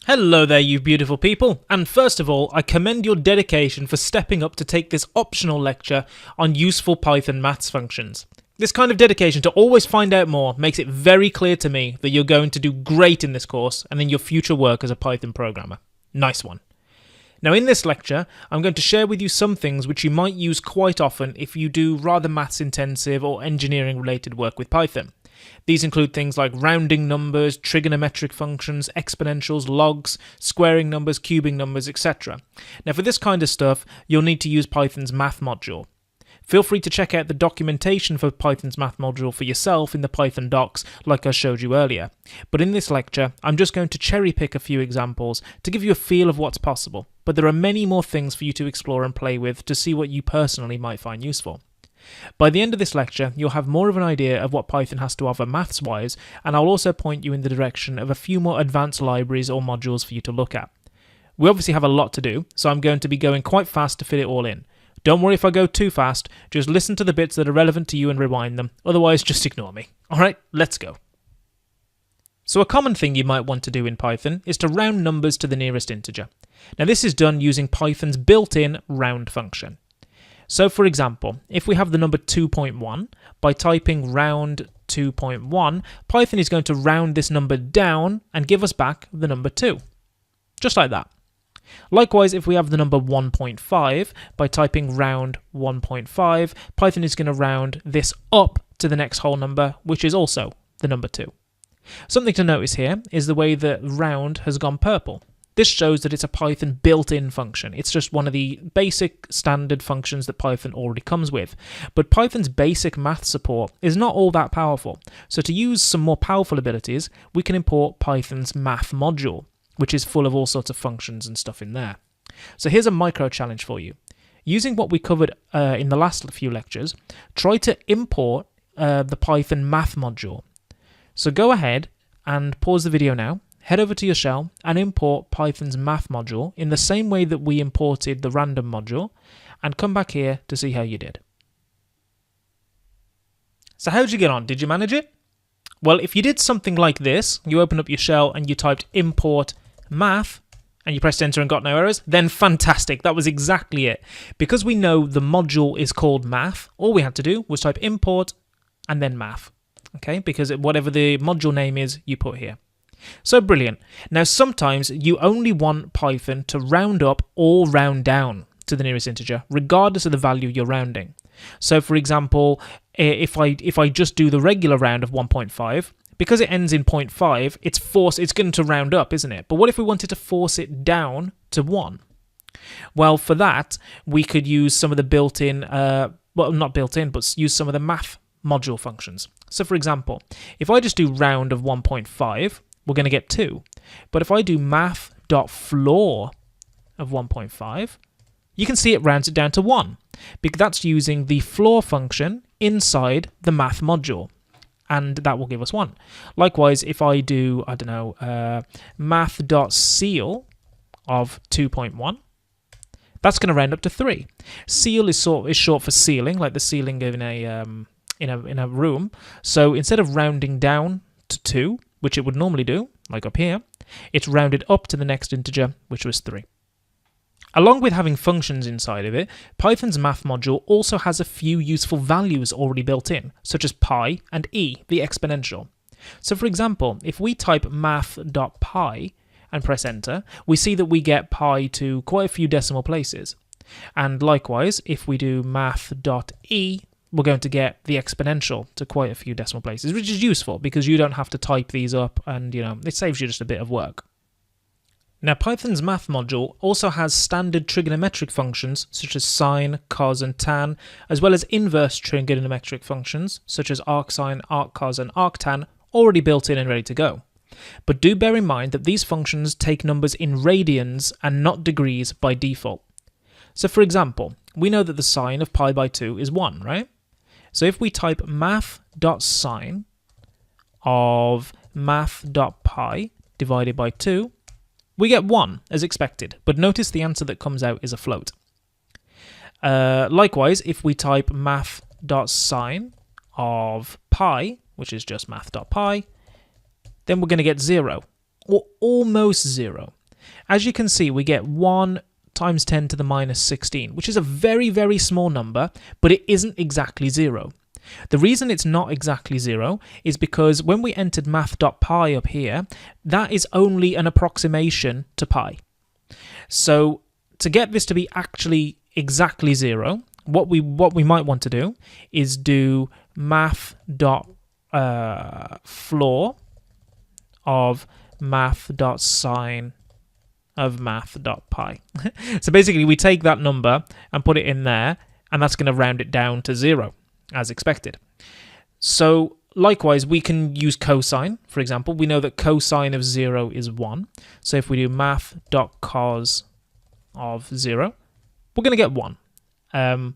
Hello there, you beautiful people, and first of all, I commend your dedication for stepping up to take this optional lecture on useful Python maths functions. This kind of dedication to always find out more makes it very clear to me that you're going to do great in this course and in your future work as a Python programmer. Nice one. Now in this lecture, I'm going to share with you some things which you might use quite often if you do rather maths intensive or engineering related work with Python. These include things like rounding numbers, trigonometric functions, exponentials, logs, squaring numbers, cubing numbers, etc. Now for this kind of stuff, you'll need to use Python's math module. Feel free to check out the documentation for Python's math module for yourself in the Python docs like I showed you earlier. But in this lecture, I'm just going to cherry pick a few examples to give you a feel of what's possible. But there are many more things for you to explore and play with to see what you personally might find useful. By the end of this lecture, you'll have more of an idea of what Python has to offer maths-wise, and I'll also point you in the direction of a few more advanced libraries or modules for you to look at. We obviously have a lot to do, so I'm going to be going quite fast to fit it all in. Don't worry if I go too fast, just listen to the bits that are relevant to you and rewind them, otherwise just ignore me. Alright, let's go. So a common thing you might want to do in Python is to round numbers to the nearest integer. Now this is done using Python's built-in round function. So for example, if we have the number 2.1, by typing round 2.1, Python is going to round this number down and give us back the number 2. Just like that. Likewise, if we have the number 1.5, by typing round 1.5, Python is going to round this up to the next whole number, which is also the number 2. Something to notice here is the way that round has gone purple. This shows that it's a Python built-in function. It's just one of the basic standard functions that Python already comes with. But Python's basic math support is not all that powerful. So to use some more powerful abilities, we can import Python's math module, which is full of all sorts of functions and stuff in there. So here's a micro challenge for you. Using what we covered in the last few lectures, try to import the Python math module. So go ahead and pause the video now. Head over to your shell and import Python's math module in the same way that we imported the random module, and come back here to see how you did. So how'd you get on? Did you manage it? Well, if you did something like this, you opened up your shell and you typed import math, and you pressed enter and got no errors, then fantastic, that was exactly it. Because we know the module is called math, all we had to do was type import and then math, okay? Because whatever the module name is, you put here. So brilliant. Now sometimes you only want Python to round up or round down to the nearest integer, regardless of the value you're rounding. So for example, if I just do the regular round of 1.5, because it ends in 0.5, it's going to round up, isn't it? But what if we wanted to force it down to 1? Well, for that, we could use some of the built-in, well, not built-in, but use some of the math module functions. So for example, if I just do round of 1.5, we're going to get 2. But if I do math.floor of 1.5, you can see it rounds it down to 1, because that's using the floor function inside the math module, and that will give us 1. Likewise, if I do, I don't know, math.ceil of 2.1, that's going to round up to 3. Ceil is short for ceiling, like the ceiling in a room. So instead of rounding down to 2, which it would normally do, like up here, it's rounded up to the next integer, which was 3. Along with having functions inside of it, Python's math module also has a few useful values already built in, such as pi and e, the exponential. So for example, if we type math.pi and press enter, we see that we get pi to quite a few decimal places. And likewise, if we do math.e, we're going to get the exponential to quite a few decimal places, which is useful because you don't have to type these up and, it saves you just a bit of work. Now, Python's math module also has standard trigonometric functions such as sine, cos, and tan, as well as inverse trigonometric functions such as arcsine, arccos, and arctan already built in and ready to go. But do bear in mind that these functions take numbers in radians and not degrees by default. So for example, we know that the sine of pi by 2 is 1, right? So if we type math.sine of math.pi divided by 2, we get 1 as expected, but notice the answer that comes out is a float. Likewise, if we type math.sine of pi, which is just math.pi, then we're going to get 0, or almost 0. As you can see, we get 1 times 10 to the minus 16, which is a very, very small number, but it isn't exactly 0. The reason it's not exactly 0 is because when we entered math.pi up here, that is only an approximation to pi. So to get this to be actually exactly 0, what we might want to do is do math.floor of math.sine of math.pi. So basically we take that number and put it in there, and that's going to round it down to 0, as expected. So likewise, we can use cosine, for example. We know that cosine of 0 is 1. So if we do math.cos of 0, we're going to get 1. And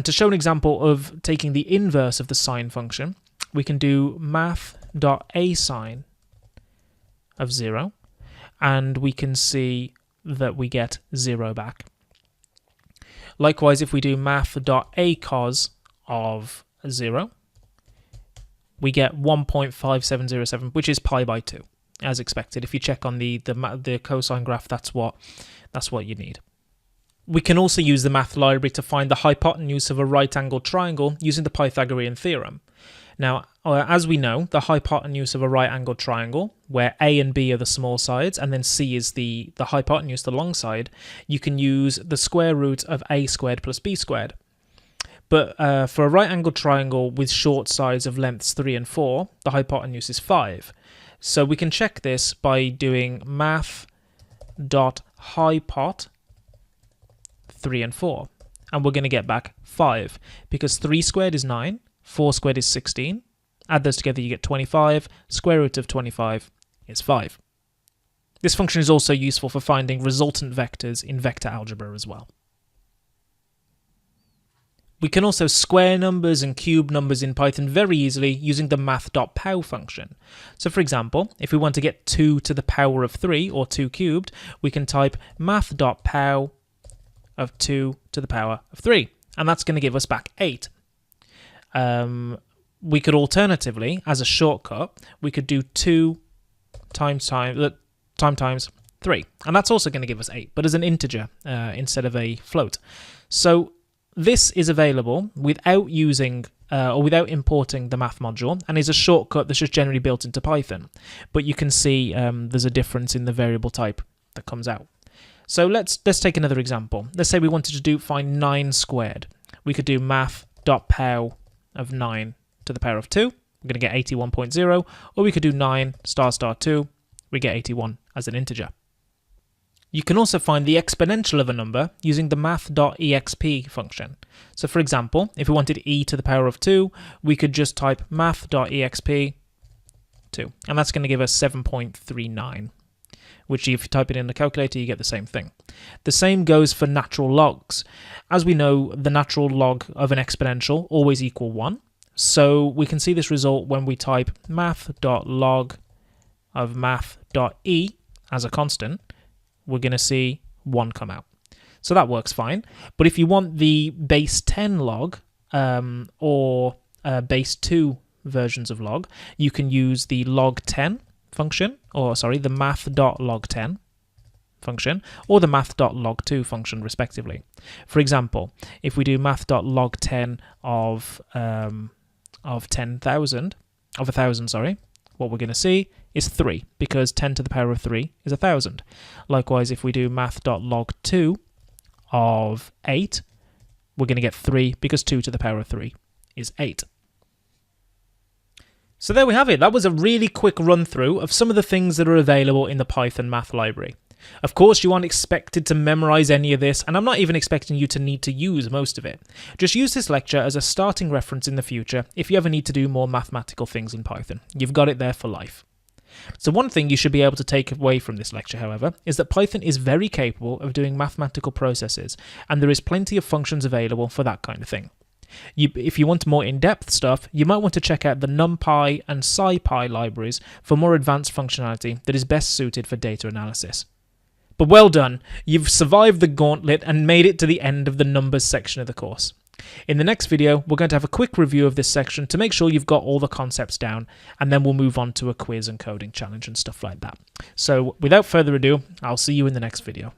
to show an example of taking the inverse of the sine function, we can do math.asine of 0, and we can see that we get 0 back. Likewise, if we do math.acos of 0, we get 1.5707, which is pi by 2, as expected. If you check on the cosine graph, that's what you need. We can also use the math library to find the hypotenuse of a right-angled triangle using the Pythagorean theorem. Now, as we know, the hypotenuse of a right-angled triangle, where A and B are the small sides, and then C is the hypotenuse, the long side, you can use the square root of A squared plus B squared. But for a right-angled triangle with short sides of lengths 3 and 4, the hypotenuse is 5. So we can check this by doing math.hypot 3 and 4, and we're going to get back 5, because 3 squared is 9, 4 squared is 16, add those together you get 25, square root of 25 is 5. This function is also useful for finding resultant vectors in vector algebra as well. We can also square numbers and cube numbers in Python very easily using the math.pow function. So for example, if we want to get 2 to the power of 3, or 2 cubed, we can type math.pow of 2 to the power of 3, and that's going to give us back 8. We could alternatively, as a shortcut, we could do 2 times 3, and that's also going to give us 8, but as an integer instead of a float. So this is available without using or without importing the math module, and is a shortcut that's just generally built into Python. But you can see there's a difference in the variable type that comes out. So let's take another example. Let's say we wanted to find 9 squared. We could do math.pow of 9 to the power of 2. We're going to get 81.0, or we could do 9 star 2. We get 81 as an integer. You can also find the exponential of a number using the math.exp function. So for example, if we wanted e to the power of 2, we could just type math.exp 2, and that's going to give us 7.39. Which if you type it in the calculator, you get the same thing. The same goes for natural logs. As we know, the natural log of an exponential always equal 1. So we can see this result when we type math.log of math.e as a constant. We're going to see 1 come out. So that works fine. But if you want the base 10 log or base 2 versions of log, you can use the log10 function, or sorry, the math.log10 function, or the math.log2 function, respectively. For example, if we do math.log10 of 1,000, what we're going to see is 3, because 10 to the power of 3 is 1,000. Likewise, if we do math.log2 of 8, we're going to get 3, because 2 to the power of 3 is 8. So there we have it. That was a really quick run through of some of the things that are available in the Python math library. Of course, you aren't expected to memorize any of this, and I'm not even expecting you to need to use most of it. Just use this lecture as a starting reference in the future if you ever need to do more mathematical things in Python. You've got it there for life. So one thing you should be able to take away from this lecture, however, is that Python is very capable of doing mathematical processes, and there is plenty of functions available for that kind of thing. If you want more in-depth stuff, you might want to check out the NumPy and SciPy libraries for more advanced functionality that is best suited for data analysis. But well done, you've survived the gauntlet and made it to the end of the numbers section of the course. In the next video, we're going to have a quick review of this section to make sure you've got all the concepts down, and then we'll move on to a quiz and coding challenge and stuff like that. So without further ado, I'll see you in the next video.